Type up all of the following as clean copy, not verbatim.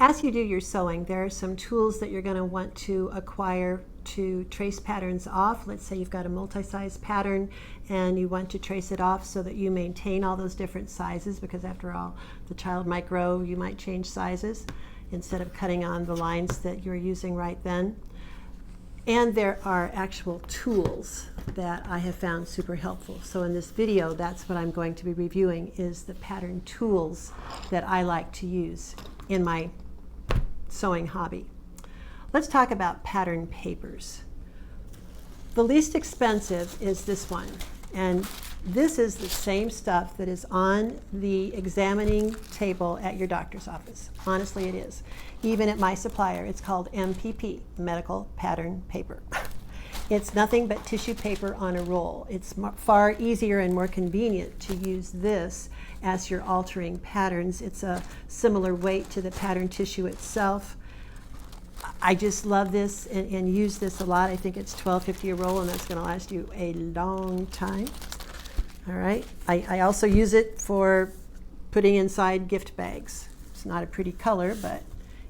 As you do your sewing, there are some tools that you're going to want to acquire to trace patterns off. Let's say you've got a multi-size pattern and you want to trace it off so that you maintain all those different sizes, because after all, the child might grow, you might change sizes instead of cutting on the lines that you're using right then. And there are actual tools that I have found super helpful. So in this video, that's what I'm going to be reviewing, is the pattern tools that I like to use in my sewing hobby. Let's talk about pattern papers. The least expensive is this one, and this is the same stuff that is on the examining table at your doctor's office. Honestly, it is. Even at my supplier, it's called MPP, Medical Pattern Paper. It's nothing but tissue paper on a roll. It's far easier and more convenient to use this as you're altering patterns. It's a similar weight to the pattern tissue itself. I just love this and use this a lot. I think it's $12.50 a roll, and that's going to last you a long time. All right. I also use it for putting inside gift bags. It's not a pretty color, but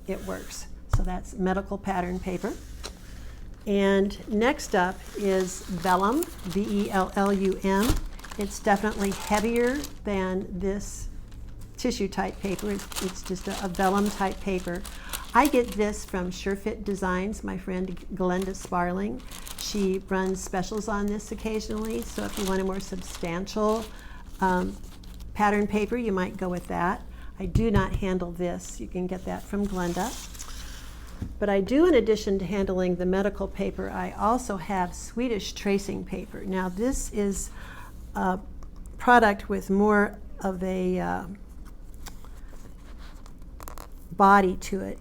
it works. So that's medical pattern paper. And next up is Vellum, V-E-L-L-U-M. It's definitely heavier than this tissue type paper. It's just a vellum type paper. I get this from SureFit Designs, my friend Glenda Sparling. She runs specials on this occasionally, so if you want a more substantial pattern paper, you might go with that. I do not handle this. You can get that from Glenda. But I do, in addition to handling the medical paper, I also have Swedish tracing paper. Now this is a product with more of a body to it.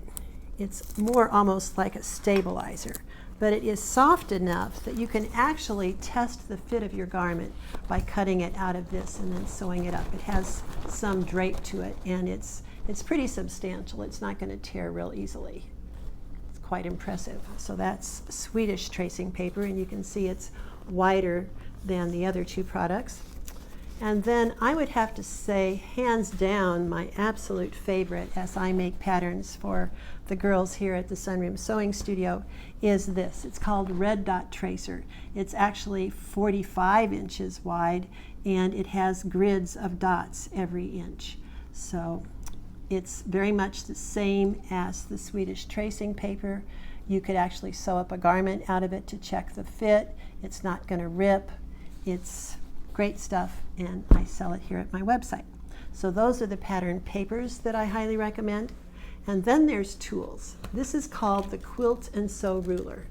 It's more almost like a stabilizer, but it is soft enough that you can actually test the fit of your garment by cutting it out of this and then sewing it up. It has some drape to it, and it's pretty substantial. It's not going to tear real easily. It's quite impressive. So that's Swedish tracing paper, and you can see it's wider than the other two products. And then I would have to say, hands down, my absolute favorite as I make patterns for the girls here at the Sunroom Sewing Studio is this. It's called Red Dot Tracer. It's actually 45 inches wide, and it has grids of dots every inch. So it's very much the same as the Swedish tracing paper. You could actually sew up a garment out of it to check the fit. It's not going to rip. It's great stuff, and I sell it here at my website. So those are the pattern papers that I highly recommend. And then there's tools. This is called the Quilt and Sew Ruler,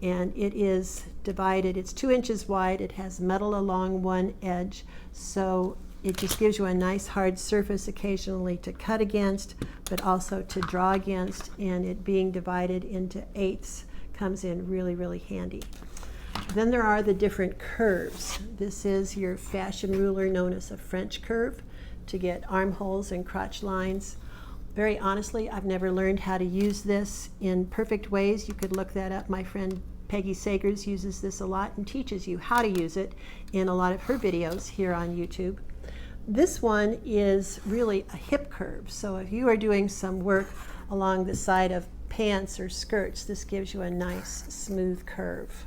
and it is divided. It's 2 inches wide. It has metal along one edge, so it just gives you a nice hard surface occasionally to cut against, but also to draw against, and it being divided into eighths comes in really, really handy. Then there are the different curves. This is your fashion ruler known as a French curve to get armholes and crotch lines. Very honestly, I've never learned how to use this in perfect ways. You could look that up. My friend Peggy Sagers uses this a lot and teaches you how to use it in a lot of her videos here on YouTube. This one is really a hip curve. So if you are doing some work along the side of pants or skirts, this gives you a nice smooth curve.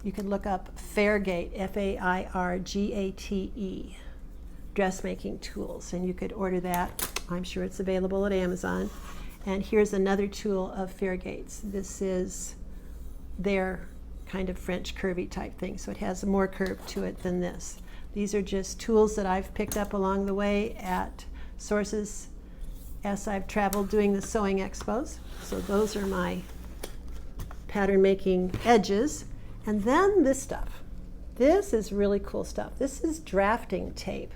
You can look up Fairgate, F-A-I-R-G-A-T-E, dressmaking tools, and you could order that. I'm sure it's available at Amazon. And here's another tool of Fairgate's. This is their kind of French curvy type thing, so it has more curve to it than this. These are just tools that I've picked up along the way at sources as I've traveled doing the sewing expos. So those are my pattern making edges. And then this stuff. This is really cool stuff. This is drafting tape.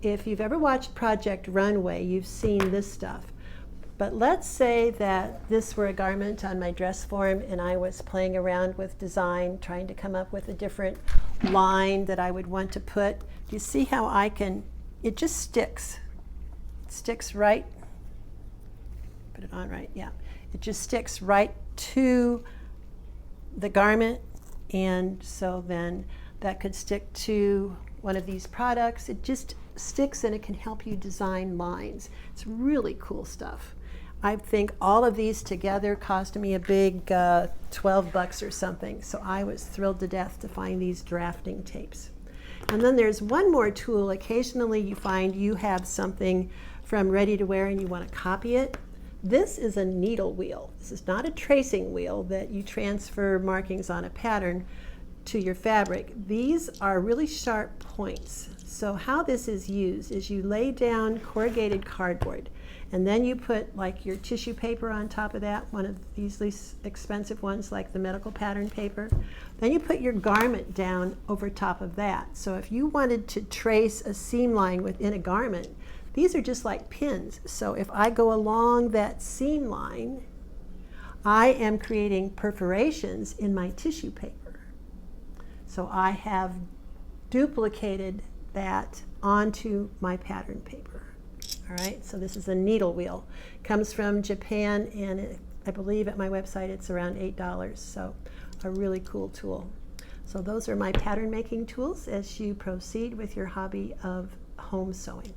If you've ever watched Project Runway, you've seen this stuff. But let's say that this were a garment on my dress form and I was playing around with design, trying to come up with a different line that I would want to put. Do you see how I can, it just sticks. It sticks right, put it on right, yeah. It just sticks right to the garment, and so then that could stick to one of these products. It just sticks and it can help you design lines. It's really cool stuff. I think all of these together cost me a big $12 or something. So I was thrilled to death to find these drafting tapes. And then there's one more tool. Occasionally you find you have something from ready to wear and you want to copy it. This is a needle wheel. This is not a tracing wheel that you transfer markings on a pattern to your fabric. These are really sharp points. So how this is used is you lay down corrugated cardboard and then you put like your tissue paper on top of that, one of these least expensive ones like the medical pattern paper. Then you put your garment down over top of that. So if you wanted to trace a seam line within a garment, these are just like pins. So if I go along that seam line, I am creating perforations in my tissue paper. So I have duplicated that onto my pattern paper. All right, so this is a needle wheel. Comes from Japan, and I believe at my website it's around $8, so a really cool tool. So those are my pattern making tools as you proceed with your hobby of home sewing.